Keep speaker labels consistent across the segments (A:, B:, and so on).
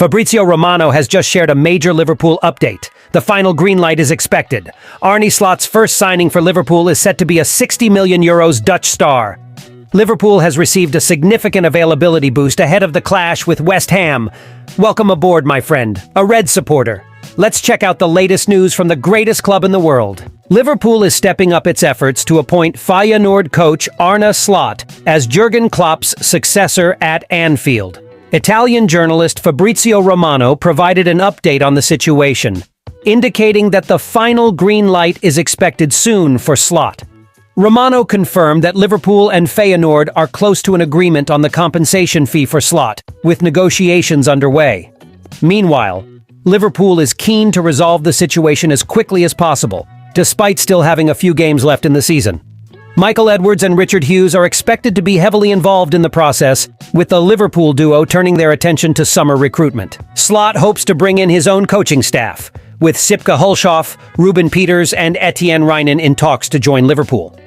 A: Fabrizio Romano has just shared a major Liverpool update. The final green light is expected. Arne Slot's first signing for Liverpool is set to be a €60 million Dutch star. Liverpool has received a significant availability boost ahead of the clash with West Ham. Welcome aboard, my friend, a Red supporter. Let's check out the latest news from the greatest club in the world. Liverpool is stepping up its efforts to appoint Feyenoord coach Arne Slot as Jurgen Klopp's successor at Anfield. Italian journalist Fabrizio Romano provided an update on the situation, indicating that the final green light is expected soon for Slot. Romano confirmed that Liverpool and Feyenoord are close to an agreement on the compensation fee for Slot, with negotiations underway. Meanwhile, Liverpool is keen to resolve the situation as quickly as possible, despite still having a few games left in the season. Michael Edwards and Richard Hughes are expected to be heavily involved in the process, with the Liverpool duo turning their attention to summer recruitment. Slot hopes to bring in his own coaching staff, with Sipke Hulshoff, Ruben Peters, and Etienne Reinen in talks to join Liverpool.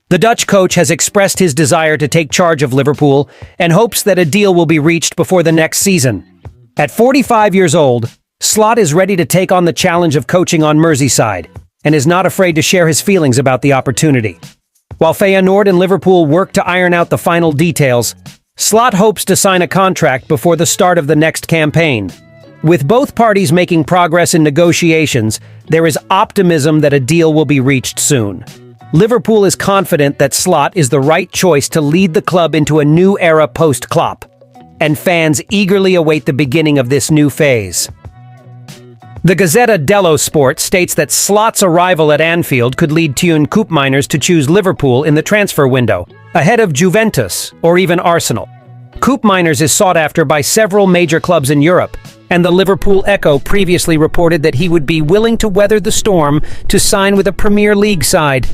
A: The Dutch coach has expressed his desire to take charge of Liverpool and hopes that a deal will be reached before the next season. At 45 years old, Slot is ready to take on the challenge of coaching on Merseyside and is not afraid to share his feelings about the opportunity. While Feyenoord and Liverpool work to iron out the final details, Slot hopes to sign a contract before the start of the next campaign. With both parties making progress in negotiations, there is optimism that a deal will be reached soon. Liverpool is confident that Slot is the right choice to lead the club into a new era post-Klopp, and fans eagerly await the beginning of this new phase. The Gazzetta dello Sport states that Slot's arrival at Anfield could lead Koopmeiners to choose Liverpool in the transfer window, ahead of Juventus or even Arsenal. Koopmeiners is sought after by several major clubs in Europe, and the Liverpool Echo previously reported that he would be willing to weather the storm to sign with a Premier League side.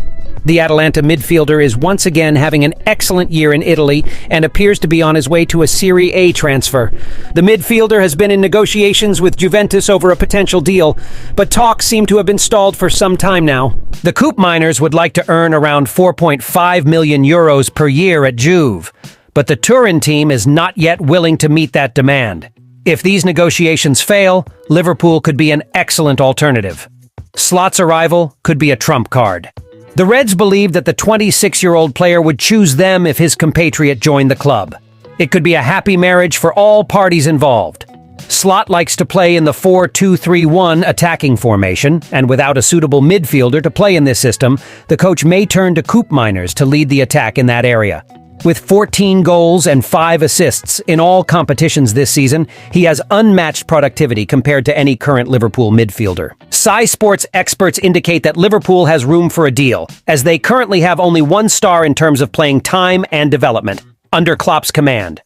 A: The Atalanta midfielder is once again having an excellent year in Italy and appears to be on his way to a Serie A transfer. The midfielder has been in negotiations with Juventus over a potential deal, but talks seem to have been stalled for some time now. The Koopmeiners would like to earn around €4.5 million per year at Juve, but the Turin team is not yet willing to meet that demand. If these negotiations fail, Liverpool could be an excellent alternative. Slot's arrival could be a trump card. The Reds believe that the 26-year-old player would choose them if his compatriot joined the club. It could be a happy marriage for all parties involved. Slot likes to play in the 4-2-3-1 attacking formation, and without a suitable midfielder to play in this system, the coach may turn to Koopmeiners to lead the attack in that area. With 14 goals and 5 assists in all competitions this season, he has unmatched productivity compared to any current Liverpool midfielder. Sky Sports experts indicate that Liverpool has room for a deal, as they currently have only one star in terms of playing time and development, under Klopp's command.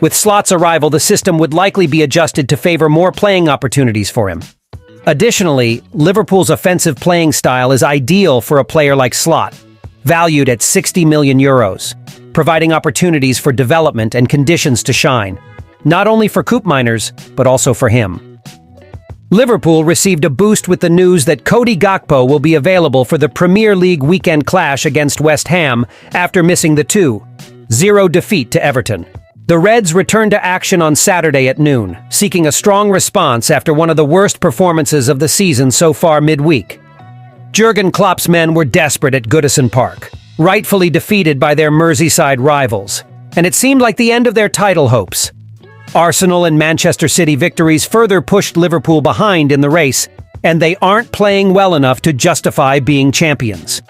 A: With Slot's arrival, the system would likely be adjusted to favor more playing opportunities for him. Additionally, Liverpool's offensive playing style is ideal for a player like Slot, valued at €60 million. Providing opportunities for development and conditions to shine, not only for Koopmeiners, but also for him. Liverpool received a boost with the news that Cody Gakpo will be available for the Premier League weekend clash against West Ham after missing the 2-0 defeat to Everton. The Reds returned to action on Saturday at noon, seeking a strong response after one of the worst performances of the season so far midweek. Jurgen Klopp's men were desperate at Goodison Park, rightfully defeated by their Merseyside rivals, and it seemed like the end of their title hopes. Arsenal and Manchester City victories further pushed Liverpool behind in the race, and they aren't playing well enough to justify being champions.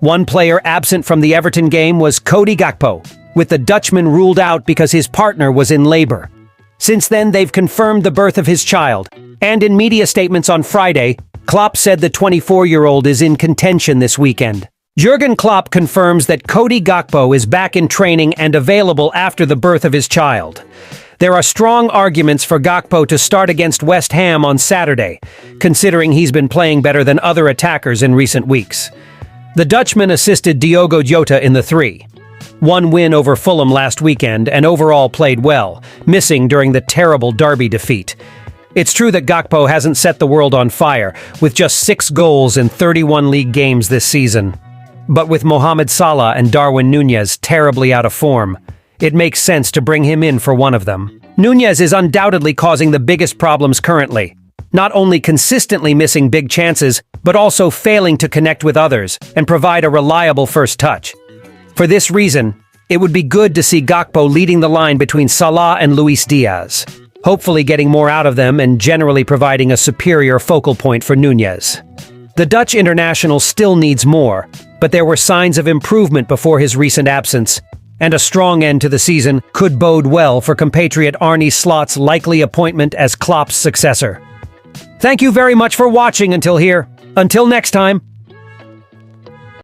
A: One player absent from the Everton game was Cody Gakpo, with the Dutchman ruled out because his partner was in labor. Since then, they've confirmed the birth of his child, and in media statements on Friday, Klopp said the 24-year-old is in contention this weekend. Jurgen Klopp confirms that Cody Gakpo is back in training and available after the birth of his child. There are strong arguments for Gakpo to start against West Ham on Saturday, considering he's been playing better than other attackers in recent weeks. The Dutchman assisted Diogo Jota in the 3-1 win over Fulham last weekend and overall played well, missing during the terrible Derby defeat. It's true that Gakpo hasn't set the world on fire, with just 6 goals in 31 league games this season. But with Mohamed Salah and Darwin Núñez terribly out of form, it makes sense to bring him in for one of them. Nunez is undoubtedly causing the biggest problems currently, not only consistently missing big chances, but also failing to connect with others and provide a reliable first touch. For this reason, it would be good to see Gakpo leading the line between Salah and Luis Diaz, hopefully getting more out of them and generally providing a superior focal point for Nunez. The Dutch international still needs more, but there were signs of improvement before his recent absence, and a strong end to the season could bode well for compatriot Arne Slot's likely appointment as Klopp's successor. Thank you very much for watching until here. Until next time.